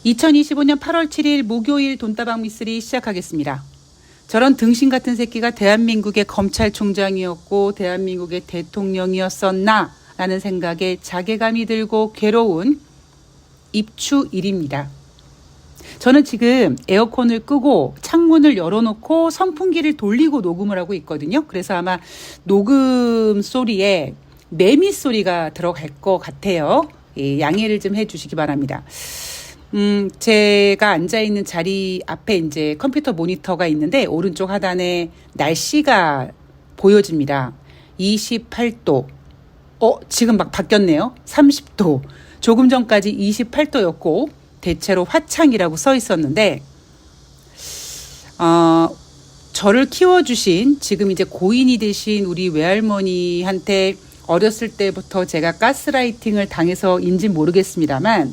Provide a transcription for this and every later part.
2025년 8월 7일 목요일 돈다방 미쓰리 시작하겠습니다. 저런 등신 같은 새끼가 대한민국의 검찰총장이었고 대한민국의 대통령이었었나 라는 생각에 자괴감이 들고 괴로운 입추일입니다. 저는 지금 에어컨을 끄고 창문을 열어놓고 선풍기를 돌리고 녹음을 하고 있거든요. 그래서 아마 녹음 소리에 매미 소리가 들어갈 것 같아요. 예, 양해를 좀 해주시기 바랍니다. 제가 앉아있는 자리 앞에 이제 컴퓨터 모니터가 있는데 오른쪽 하단에 날씨가 보여집니다. 28도. 지금 막 바뀌었네요. 30도. 조금 전까지 28도였고 대체로 화창이라고 써 있었는데 저를 키워주신 지금 이제 고인이 되신 우리 외할머니한테 어렸을 때부터 제가 가스라이팅을 당해서인지 모르겠습니다만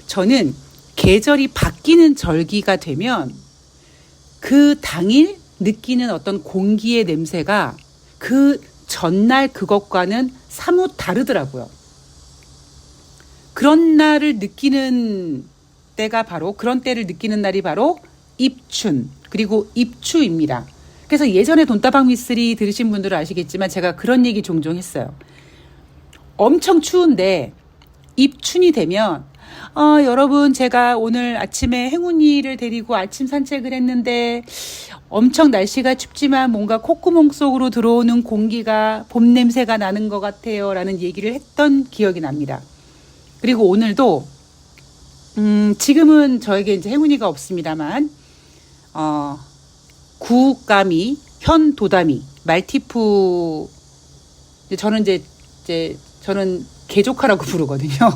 저는 계절이 바뀌는 절기가 되면 그 당일 느끼는 어떤 공기의 냄새가 그 전날 그것과는 사뭇 다르더라고요. 그런 날을 느끼는 때가 바로 그런 때를 느끼는 날이 바로 입춘 그리고 입추입니다. 그래서 예전에 돈다방 미쓰리 들으신 분들은 아시겠지만 제가 그런 얘기 종종 했어요. 엄청 추운데 입춘이 되면 여러분 제가 오늘 아침에 행운이를 데리고 아침 산책을 했는데 엄청 날씨가 춥지만 뭔가 콧구멍 속으로 들어오는 공기가 봄 냄새가 나는 것 같아요 라는 얘기를 했던 기억이 납니다. 그리고 오늘도 지금은 저에게 이제 행운이가 없습니다만 구까미, 현도다미, 말티푸 저는 저는 개조카라고 부르거든요.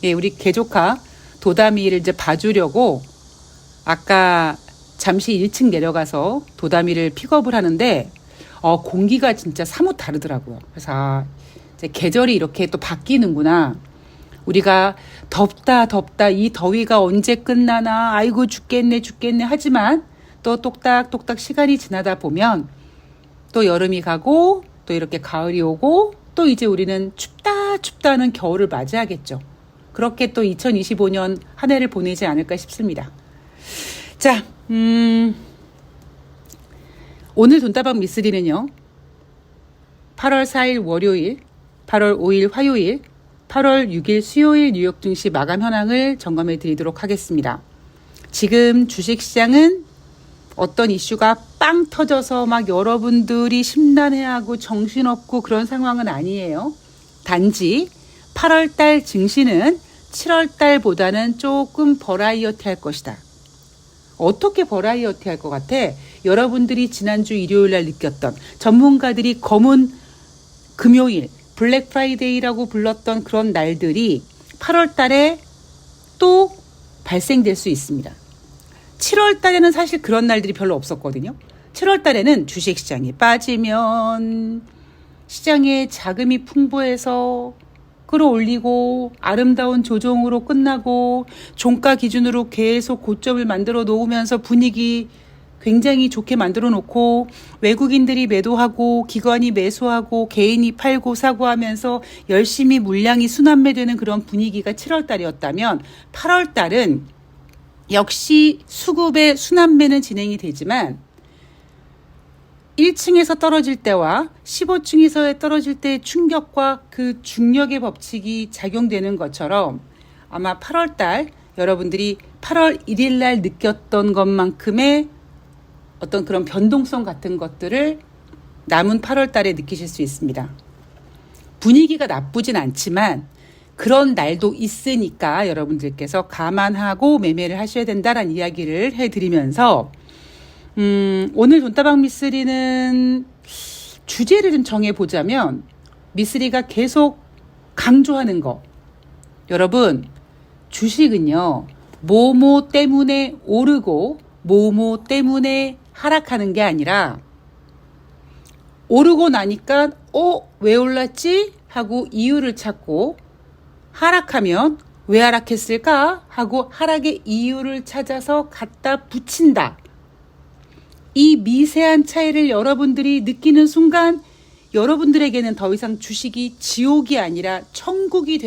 예, 우리 개조카 도다미를 이제 봐주려고 아까 잠시 1층 내려가서 도다미를 픽업을 하는데 공기가 진짜 사뭇 다르더라고요. 그래서 이제 계절이 이렇게 또 바뀌는구나. 우리가 덥다 이 더위가 언제 끝나나 아이고 죽겠네 하지만 또 똑딱똑딱 시간이 지나다 보면 또 여름이 가고 또 이렇게 가을이 오고 또 이제 우리는 춥다는 겨울을 맞이하겠죠. 그렇게 또 2025년 한 해를 보내지 않을까 싶습니다. 자, 오늘 돈다방 미쓰리는요. 8월 4일 월요일, 8월 5일 화요일, 8월 6일 수요일 뉴욕 증시 마감 현황을 점검해 드리도록 하겠습니다. 지금 주식시장은 어떤 이슈가 빵 터져서 막 여러분들이 심란해하고 정신없고 그런 상황은 아니에요. 단지 8월달 증시는 7월달보다는 조금 버라이어티 할 것이다. 어떻게 버라이어티 할 것 같아? 여러분들이 지난주 일요일날 느꼈던 전문가들이 검은 금요일, 블랙 프라이데이라고 불렀던 그런 날들이 8월달에 또 발생될 수 있습니다. 7월 달에는 사실 그런 날들이 별로 없었거든요. 7월 달에는 주식시장이 빠지면 시장에 자금이 풍부해서 끌어올리고 아름다운 조정으로 끝나고 종가 기준으로 계속 고점을 만들어 놓으면서 분위기 굉장히 좋게 만들어 놓고 외국인들이 매도하고 기관이 매수하고 개인이 팔고 사고 하면서 열심히 물량이 순환매되는 그런 분위기가 7월 달이었다면 8월 달은 역시 수급의 순환매는 진행이 되지만 1층에서 떨어질 때와 15층에서 떨어질 때의 충격과 그 중력의 법칙이 작용되는 것처럼 아마 8월달 여러분들이 8월 1일 날 느꼈던 것만큼의 어떤 그런 변동성 같은 것들을 남은 8월달에 느끼실 수 있습니다. 분위기가 나쁘진 않지만 그런 날도 있으니까 여러분들께서 감안하고 매매를 하셔야 된다라는 이야기를 해드리면서 오늘 돈다방 미쓰리는 주제를 좀 정해보자면 미쓰리가 계속 강조하는 거 여러분 주식은요 뭐뭐 때문에 오르고 뭐뭐 때문에 하락하는 게 아니라 오르고 나니까 왜 올랐지? 하고 이유를 찾고 하락하면 왜 하락했을까? 하고 하락의 이유를 찾아서 갖다 붙인다. 이 미세한 차이를 여러분들이 느끼는 순간 여러분들에게는 더 이상 주식이 지옥이 아니라 천국이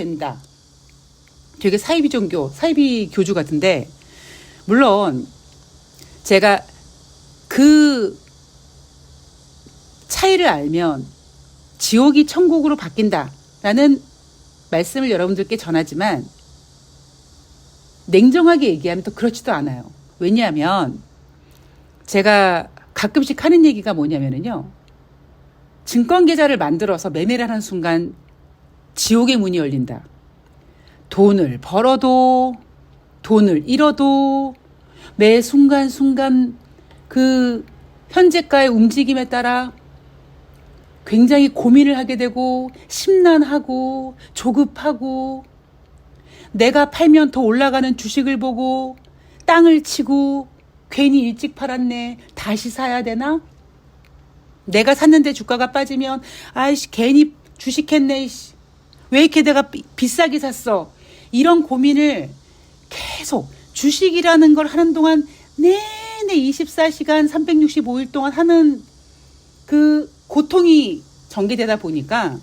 되게 사이비 교주 같은데, 물론 제가 그 차이를 알면 지옥이 천국으로 바뀐다라는 말씀을 여러분들께 전하지만, 냉정하게 얘기하면 또 그렇지도 않아요. 왜냐하면 제가 가끔씩 하는 얘기가 뭐냐면요, 증권계좌를 만들어서 매매를 하는 순간 지옥의 문이 열린다. 돈을 벌어도 돈을 잃어도 매 순간순간 그 현재가의 움직임에 따라 굉장히 고민을 하게 되고 심란하고 조급하고, 내가 팔면 더 올라가는 주식을 보고 땅을 치고 괜히 일찍 팔았네, 다시 사야 되나? 내가 샀는데 주가가 빠지면 아이씨 괜히 주식했네, 왜 이렇게 내가 비싸게 샀어, 이런 고민을 계속 주식이라는 걸 하는 동안 내내 24시간 365일 동안 하는 그 고통이 전개되다 보니까,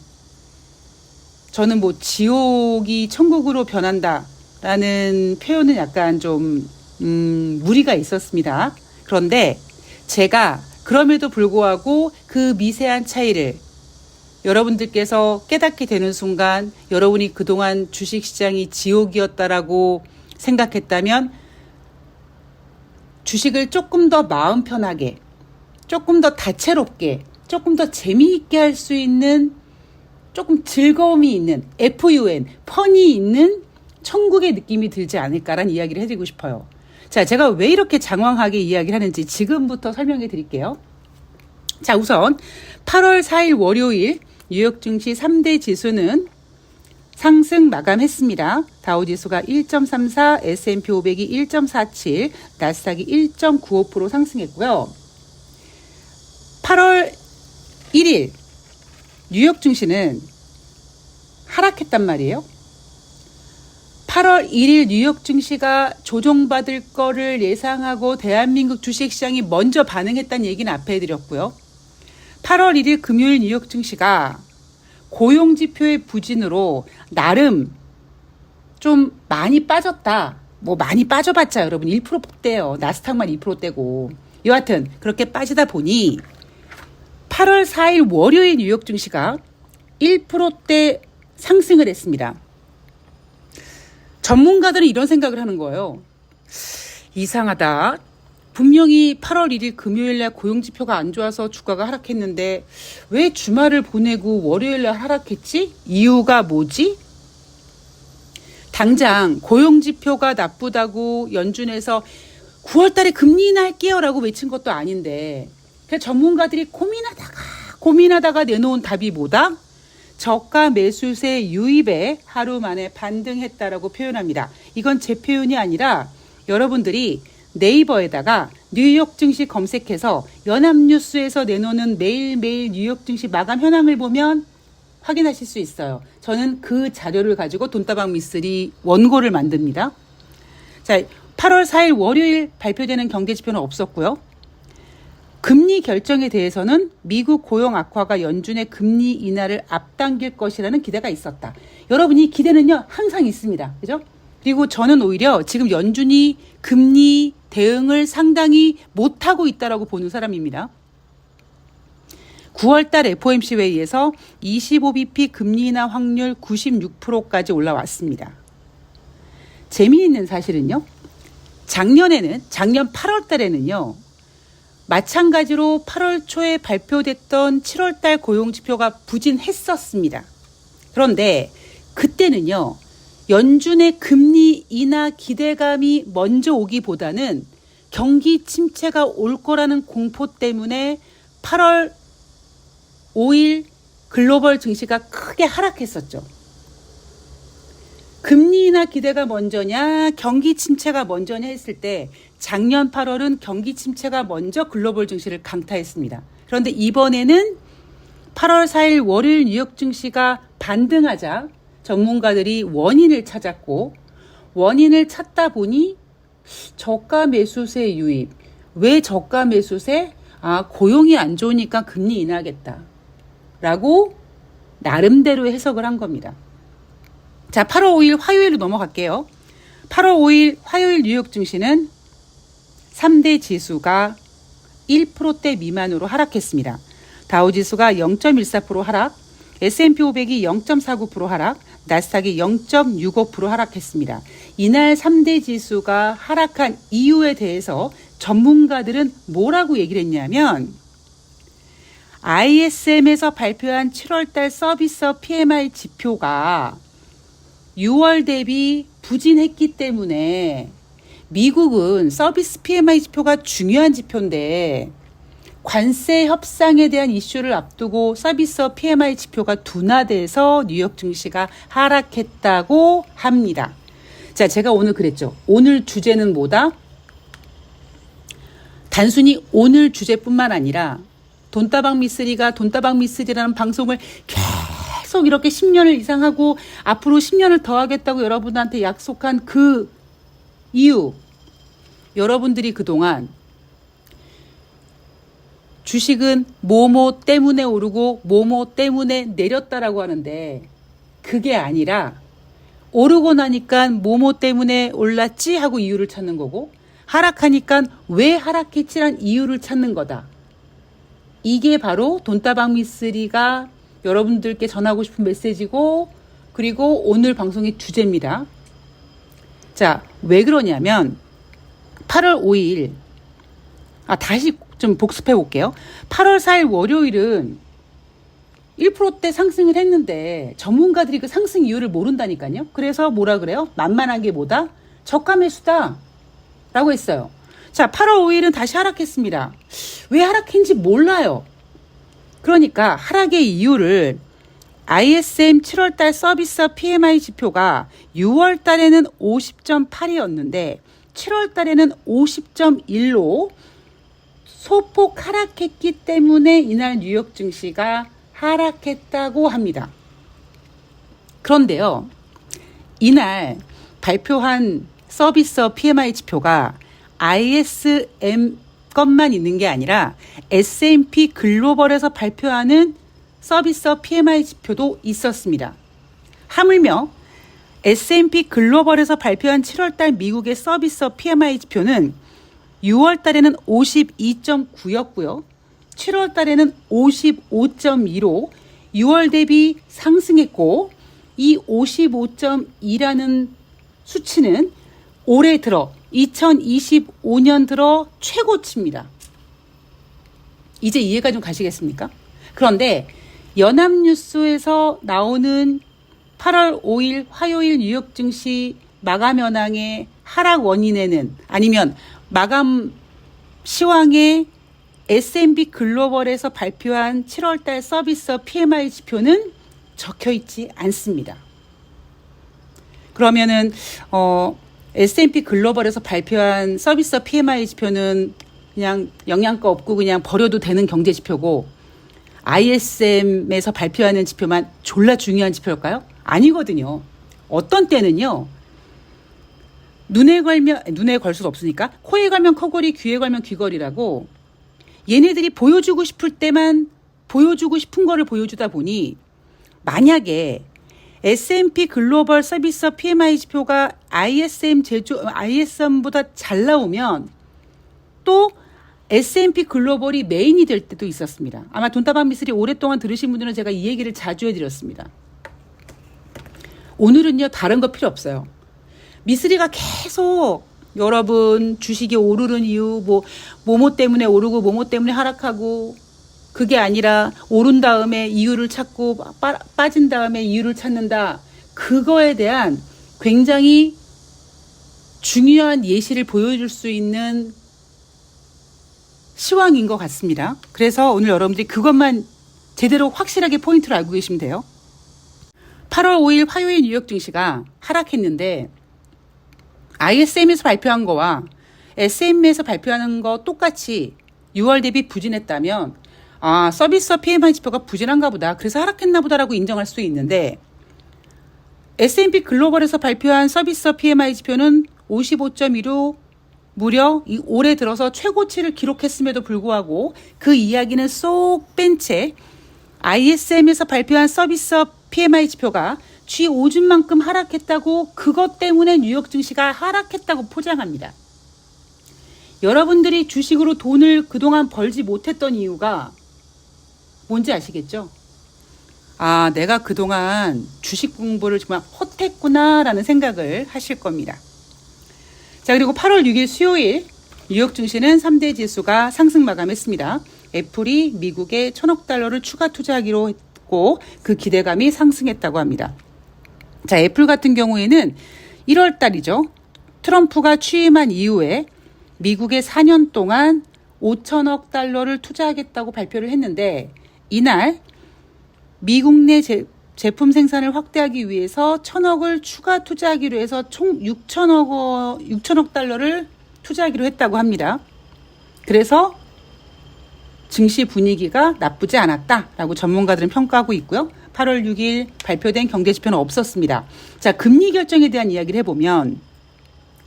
저는 뭐 지옥이 천국으로 변한다라는 표현은 약간 좀 무리가 있었습니다. 그런데 제가 그럼에도 불구하고 그 미세한 차이를 여러분들께서 깨닫게 되는 순간, 여러분이 그동안 주식시장이 지옥이었다라고 생각했다면 주식을 조금 더 마음 편하게, 조금 더 다채롭게, 조금 더 재미있게 할 수 있는, 조금 즐거움이 있는, FUN, 펀이 있는 천국의 느낌이 들지 않을까라는 이야기를 해드리고 싶어요. 자, 제가 왜 이렇게 장황하게 이야기를 하는지 지금부터 설명해 드릴게요. 자, 우선 8월 4일 월요일 뉴욕 증시 3대 지수는 상승 마감했습니다. 다우지수가 1.34, S&P 500이 1.47, 나스닥이 1.95% 상승했고요. 8월 1일 뉴욕 증시는 하락했단 말이에요. 8월 1일 뉴욕 증시가 조정받을 거를 예상하고 대한민국 주식시장이 먼저 반응했다는 얘기는 앞에 해드렸고요. 8월 1일 금요일 뉴욕 증시가 고용지표의 부진으로 나름 좀 많이 빠졌다. 뭐 많이 빠져봤자 여러분 1%대요. 나스닥만 2%대고. 여하튼 그렇게 빠지다 보니 8월 4일 월요일 뉴욕 증시가 1%대 상승을 했습니다. 전문가들은 이런 생각을 하는 거예요. 이상하다. 분명히 8월 1일 금요일날 고용지표가 안 좋아서 주가가 하락했는데 왜 주말을 보내고 월요일날 하락했지? 이유가 뭐지? 당장 고용지표가 나쁘다고 연준에서 9월달에 금리 인하할게요 라고 외친 것도 아닌데, 그래서 전문가들이 고민하다가 내놓은 답이 뭐다? 저가 매수세 유입에 하루 만에 반등했다라고 표현합니다. 이건 제 표현이 아니라 여러분들이 네이버에다가 뉴욕 증시 검색해서 연합뉴스에서 내놓는 매일매일 뉴욕 증시 마감 현황을 보면 확인하실 수 있어요. 저는 그 자료를 가지고 돈다방 미쓰리 원고를 만듭니다. 자, 8월 4일 월요일 발표되는 경제지표는 없었고요. 금리 결정에 대해서는 미국 고용 악화가 연준의 금리 인하를 앞당길 것이라는 기대가 있었다. 여러분, 이 기대는요 항상 있습니다. 그죠? 그리고 저는 오히려 지금 연준이 금리 대응을 상당히 못하고 있다라고 보는 사람입니다. 9월달 FOMC 회의에서 25bp 금리 인하 확률 96%까지 올라왔습니다. 재미있는 사실은요, 작년 8월 달에는요, 마찬가지로 8월 초에 발표됐던 7월달 고용지표가 부진했었습니다. 그런데 그때는요, 연준의 금리 인하 기대감이 먼저 오기보다는 경기 침체가 올 거라는 공포 때문에 8월 5일 글로벌 증시가 크게 하락했었죠. 금리 인하 기대가 먼저냐 경기 침체가 먼저냐 했을 때 작년 8월은 경기 침체가 먼저 글로벌 증시를 강타했습니다. 그런데 이번에는 8월 4일 월요일 뉴욕 증시가 반등하자 전문가들이 원인을 찾았고, 원인을 찾다 보니 저가 매수세 유입. 왜 저가 매수세? 고용이 안 좋으니까 금리 인하하겠다 라고 나름대로 해석을 한 겁니다. 자, 8월 5일 화요일로 넘어갈게요. 8월 5일 화요일 뉴욕 증시는 3대 지수가 1%대 미만으로 하락했습니다. 다우지수가 0.14% 하락, S&P 500이 0.49% 하락, 나스닥이 0.65% 하락했습니다. 이날 3대 지수가 하락한 이유에 대해서 전문가들은 뭐라고 얘기를 했냐면 ISM에서 발표한 7월달 서비스 PMI 지표가 6월 대비 부진했기 때문에 미국은 서비스 PMI 지표가 중요한 지표인데 관세 협상에 대한 이슈를 앞두고 서비스 PMI 지표가 둔화돼서 뉴욕 증시가 하락했다고 합니다. 자, 제가 오늘 그랬죠. 오늘 주제는 뭐다? 단순히 오늘 주제뿐만 아니라 돈다방 미쓰리가 돈다방 미쓰리라는 방송을 계속 이렇게 10년을 이상 하고 앞으로 10년을 더 하겠다고 여러분한테 약속한 그 이유, 여러분들이 그동안 주식은 뭐뭐 때문에 오르고 뭐뭐 때문에 내렸다라고 하는데 그게 아니라 오르고 나니까 뭐뭐 때문에 올랐지 하고 이유를 찾는 거고 하락하니까 왜 하락했지란 이유를 찾는 거다. 이게 바로 돈다방 미쓰리가 여러분들께 전하고 싶은 메시지고 그리고 오늘 방송의 주제입니다. 자, 왜 그러냐면 8월 5일 다시 좀 복습해 볼게요. 8월 4일 월요일은 1%대 상승을 했는데 전문가들이 그 상승 이유를 모른다니까요. 그래서 뭐라 그래요? 만만한 게 뭐다? 저가 매수다 라고 했어요. 자, 8월 5일은 다시 하락했습니다. 왜 하락했는지 몰라요. 그러니까 하락의 이유를 ISM 7월달 서비스 PMI 지표가 6월달에는 50.8이었는데 7월달에는 50.1로 소폭 하락했기 때문에 이날 뉴욕 증시가 하락했다고 합니다. 그런데요, 이날 발표한 서비스 PMI 지표가 ISM 것만 있는 게 아니라 S&P 글로벌에서 발표하는 서비스 PMI 지표도 있었습니다. 하물며 S&P 글로벌에서 발표한 7월달 미국의 서비스 PMI 지표는 6월달에는 52.9였고요. 7월달에는 55.2로 6월 대비 상승했고 이 55.2라는 수치는 올해 들어 2025년 들어 최고치입니다. 이제 이해가 좀 가시겠습니까? 그런데 연합뉴스에서 나오는 8월 5일 화요일 뉴욕 증시 마감 현황의 하락 원인에는 아니면 마감 시황의 S&P 글로벌에서 발표한 7월달 서비스 PMI 지표는 적혀 있지 않습니다. 그러면은 S&P 글로벌에서 발표한 서비스 PMI 지표는 그냥 영양가 없고 그냥 버려도 되는 경제 지표고 ISM에서 발표하는 지표만 졸라 중요한 지표일까요? 아니거든요. 어떤 때는요. 눈에 걸 수 없으니까 코에 걸면 코걸이, 귀에 걸면 귀걸이라고 얘네들이 보여주고 싶을 때만 보여주고 싶은 거를 보여주다 보니 만약에 S&P 글로벌 서비스 PMI 지표가 ISM보다 잘 나오면 또 S&P 글로벌이 메인이 될 때도 있었습니다. 아마 돈다방 미쓰리 오랫동안 들으신 분들은 제가 이 얘기를 자주 해드렸습니다. 오늘은요, 다른 거 필요 없어요. 미쓰리가 계속 여러분 주식이 오르는 이유 뭐뭐 때문에 오르고 뭐뭐 때문에 하락하고 그게 아니라 오른 다음에 이유를 찾고 빠진 다음에 이유를 찾는다. 그거에 대한 굉장히 중요한 예시를 보여줄 수 있는 시황인 것 같습니다. 그래서 오늘 여러분들이 그것만 제대로 확실하게 포인트를 알고 계시면 돼요. 8월 5일 화요일 뉴욕 증시가 하락했는데 ISM에서 발표한 거와 SM에서 발표하는 거 똑같이 6월 대비 부진했다면 서비스 PMI 지표가 부진한가 보다. 그래서 하락했나 보다라고 인정할 수 있는데 S&P 글로벌에서 발표한 서비스 PMI 지표는 55.2로 무려 올해 들어서 최고치를 기록했음에도 불구하고 그 이야기는 쏙 뺀 채 ISM에서 발표한 서비스 PMI 지표가 쥐오줌만큼 하락했다고 그것 때문에 뉴욕 증시가 하락했다고 포장합니다. 여러분들이 주식으로 돈을 그동안 벌지 못했던 이유가 뭔지 아시겠죠? 아, 내가 그동안 주식 공부를 정말 헛했구나 라는 생각을 하실 겁니다. 자, 그리고 8월 6일 수요일 뉴욕 증시는 3대 지수가 상승 마감했습니다. 애플이 미국에 1,000억 달러를 추가 투자하기로 했고 그 기대감이 상승했다고 합니다. 자, 애플 같은 경우에는 1월 달이죠. 트럼프가 취임한 이후에 미국에 4년 동안 5천억 달러를 투자하겠다고 발표를 했는데 이날 미국 내 제품 생산을 확대하기 위해서 1,000억을 추가 투자하기로 해서 총 6천억 달러를 투자하기로 했다고 합니다. 그래서 증시 분위기가 나쁘지 않았다라고 전문가들은 평가하고 있고요. 8월 6일 발표된 경제 지표는 없었습니다. 자, 금리 결정에 대한 이야기를 해보면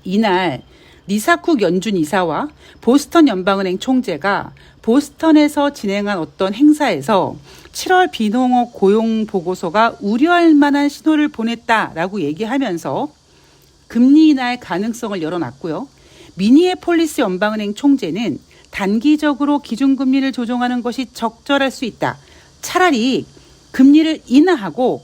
이날 리사쿡 연준 이사와 보스턴 연방은행 총재가 보스턴에서 진행한 어떤 행사에서 7월 비농업 고용 보고서가 우려할 만한 신호를 보냈다라고 얘기하면서 금리 인하의 가능성을 열어놨고요. 미니애폴리스 연방은행 총재는 단기적으로 기준금리를 조정하는 것이 적절할 수 있다. 차라리 금리를 인하하고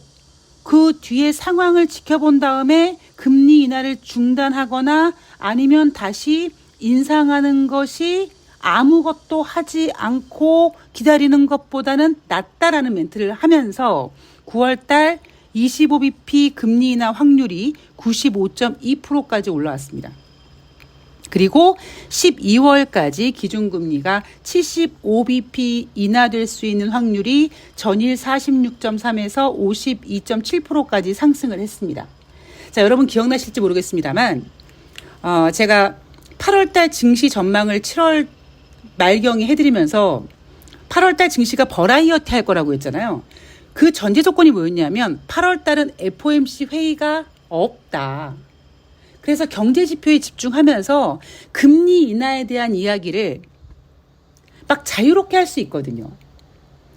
그 뒤에 상황을 지켜본 다음에 금리 인하를 중단하거나 아니면 다시 인상하는 것이 아무것도 하지 않고 기다리는 것보다는 낫다라는 멘트를 하면서 9월달 25bp 금리 인하 확률이 95.2%까지 올라왔습니다. 그리고 12월까지 기준금리가 75bp 인하될 수 있는 확률이 전일 46.3에서 52.7%까지 상승을 했습니다. 자, 여러분 기억나실지 모르겠습니다만 제가 8월달 증시 전망을 7월 말경에 해드리면서 8월달 증시가 버라이어티 할 거라고 했잖아요. 그 전제 조건이 뭐였냐면 8월달은 FOMC 회의가 없다. 그래서 경제 지표에 집중하면서 금리 인하에 대한 이야기를 막 자유롭게 할 수 있거든요.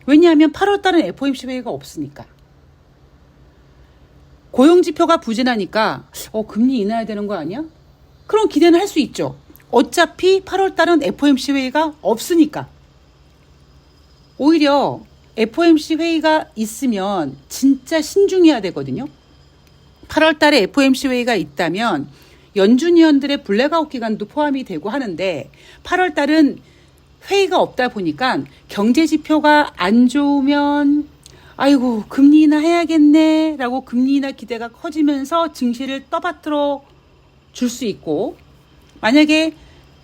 왜냐하면 8월달은 FOMC 회의가 없으니까. 고용지표가 부진하니까 금리 인하해야 되는 거 아니야? 그런 기대는 할 수 있죠. 어차피 8월달은 FOMC 회의가 없으니까. 오히려 FOMC 회의가 있으면 진짜 신중해야 되거든요. 8월달에 FOMC 회의가 있다면 연준위원들의 블랙아웃 기간도 포함이 되고 하는데 8월달은 회의가 없다 보니까 경제지표가 안 좋으면 아이고 금리 인하 해야겠네 라고 금리 인하 기대가 커지면서 증시를 떠받들어 줄 수 있고 만약에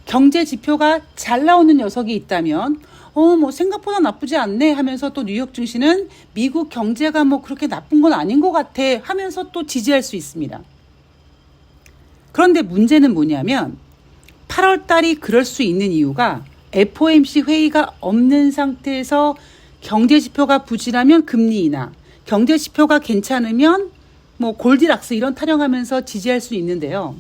경제지표가 잘 나오는 녀석이 있다면 뭐 생각보다 나쁘지 않네 하면서 또 뉴욕 증시는 미국 경제가 뭐 그렇게 나쁜 건 아닌 것 같아 하면서 또 지지할 수 있습니다. 그런데 문제는 뭐냐면 8월 달이 그럴 수 있는 이유가 FOMC 회의가 없는 상태에서 경제지표가 부진하면 금리 인하, 경제지표가 괜찮으면 뭐 골디락스 이런 타령하면서 지지할 수 있는데요.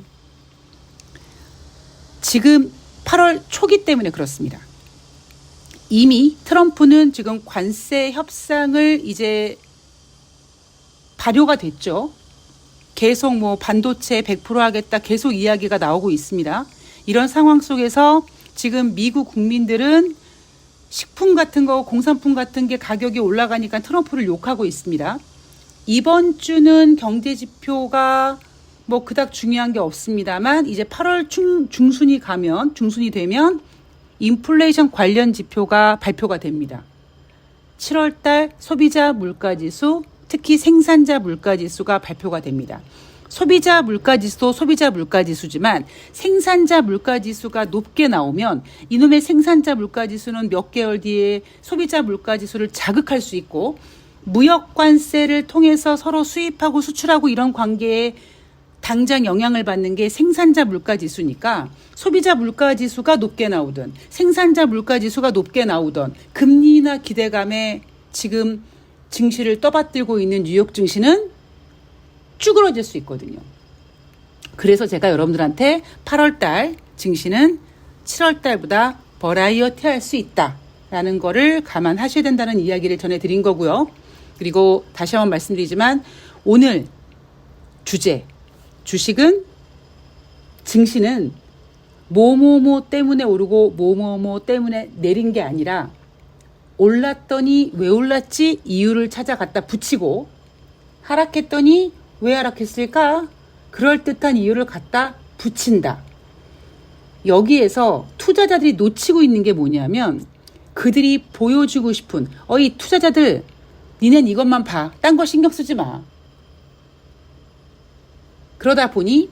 지금 8월 초기 때문에 그렇습니다. 이미 트럼프는 지금 관세 협상을 이제 발효가 됐죠. 계속 뭐 반도체 100% 하겠다 계속 이야기가 나오고 있습니다. 이런 상황 속에서 지금 미국 국민들은 식품 같은 거, 공산품 같은 게 가격이 올라가니까 트럼프를 욕하고 있습니다. 이번 주는 경제 지표가 뭐 그닥 중요한 게 없습니다만 이제 8월 중순이 되면 인플레이션 관련 지표가 발표가 됩니다. 7월 달 소비자 물가지수, 특히 생산자 물가지수가 발표가 됩니다. 소비자 물가지수도 소비자 물가지수지만 생산자 물가지수가 높게 나오면 이놈의 생산자 물가지수는 몇 개월 뒤에 소비자 물가지수를 자극할 수 있고 무역 관세를 통해서 서로 수입하고 수출하고 이런 관계에 당장 영향을 받는 게 생산자 물가지수니까 소비자 물가지수가 높게 나오든 생산자 물가지수가 높게 나오든 금리 인하 기대감에 지금 증시를 떠받들고 있는 뉴욕 증시는 쭈그러질 수 있거든요. 그래서 제가 여러분들한테 8월달 증시는 7월달보다 버라이어티 할 수 있다라는 거를 감안하셔야 된다는 이야기를 전해드린 거고요. 그리고 다시 한번 말씀드리지만 오늘 주제, 주식은, 증시는 뭐뭐뭐 때문에 오르고 뭐뭐뭐 때문에 내린 게 아니라 올랐더니 왜 올랐지 이유를 찾아갔다 붙이고, 하락했더니 왜 하락했을까 그럴듯한 이유를 갖다 붙인다. 여기에서 투자자들이 놓치고 있는 게 뭐냐면, 그들이 보여주고 싶은 이 투자자들 니넨 이것만 봐. 딴 거 신경 쓰지 마. 그러다 보니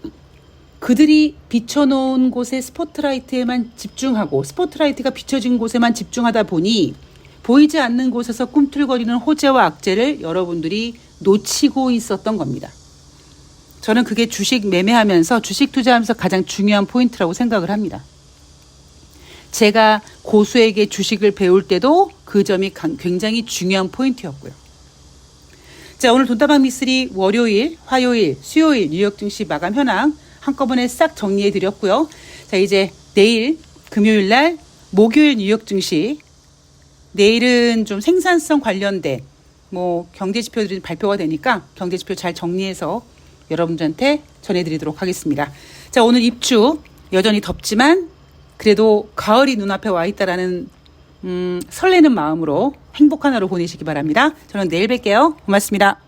그들이 비춰놓은 곳에 스포트라이트에만 집중하고, 스포트라이트가 비춰진 곳에만 집중하다 보니 보이지 않는 곳에서 꿈틀거리는 호재와 악재를 여러분들이 놓치고 있었던 겁니다. 저는 그게 주식 매매하면서, 주식 투자하면서 가장 중요한 포인트라고 생각을 합니다. 제가 고수에게 주식을 배울 때도 그 점이 굉장히 중요한 포인트였고요. 자, 오늘 돈다방 미쓰리 월요일, 화요일, 수요일 뉴욕 증시 마감 현황 한꺼번에 싹 정리해 드렸고요. 자, 이제 내일 금요일 날 목요일 뉴욕 증시, 내일은 좀 생산성 관련된 경제 지표들이 발표가 되니까 경제 지표 잘 정리해서 여러분들한테 전해드리도록 하겠습니다. 자, 오늘 입주 여전히 덥지만 그래도 가을이 눈앞에 와 있다라는 설레는 마음으로 행복한 하루 보내시기 바랍니다. 저는 내일 뵐게요. 고맙습니다.